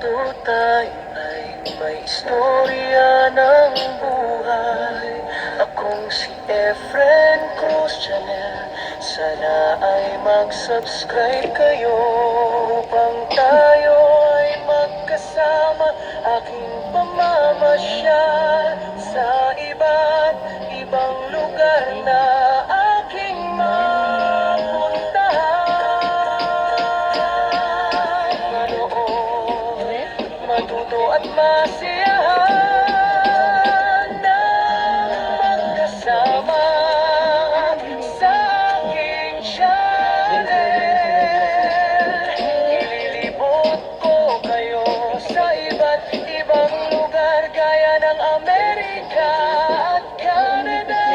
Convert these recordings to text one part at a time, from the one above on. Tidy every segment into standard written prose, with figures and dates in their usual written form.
mundo tayo ay may istorya ng buhay. Akong si Efren Cruz Channel. Sana ay mag-subscribe kayo upang tayo ay magkasama. Aking pamamasyal sa iba't ibang lugar na aking mapuntahan. Manood, matuto at masiyahan na magkasama sa aking channel. Ililibot ko kayo sa iba't ibang lugar gaya ng Amerika at Canada,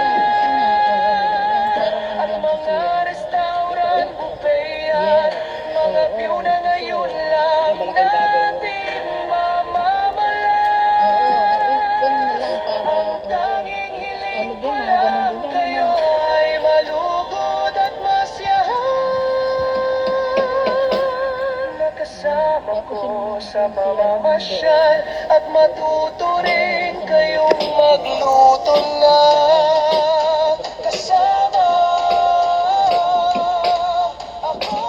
at mga restaurant, buffet at mga view na ngayon lang natin mamamalas. Ang tanging hiling ko lang kayo ay malugod at masiyahan. Nakasama ko sa pamamasyal at matuto rin kayong magluto na kasama ako.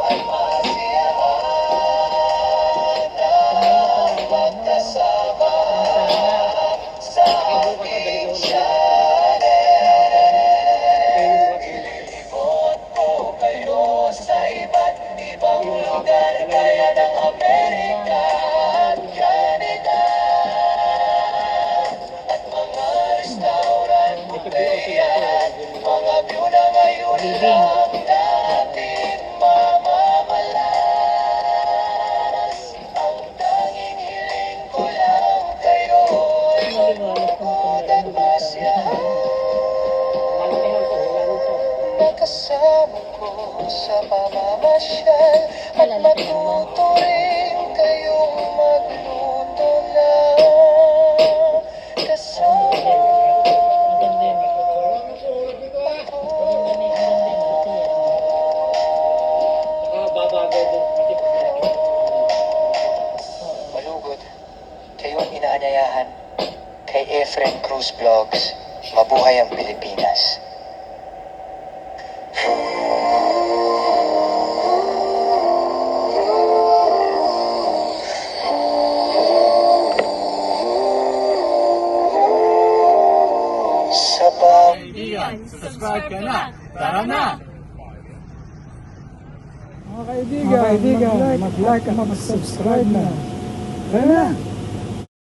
At masiyahan na magkasama sa aking channel. Ililibot ko kayo sa iba't ibang lugar gaya ng Amerika at Canada, at mga restaurant, buffet at mga view na ngayon lang natin mamamalas. Ang tanging hiling ko lang kayo ay malugod at masiyahan. Nakasama ko sa pamamasyal at matuto rin kayong magluto lang kasama Malugod, kayo ang inaanyayahan. Kay Efren Cruz Vlogs, mabuhay ang Pilipinas. Sa Kaibigan, subscribe ka na. Tara na! Mga kaibigan, mag-like at mag-subscribe na. Tara na!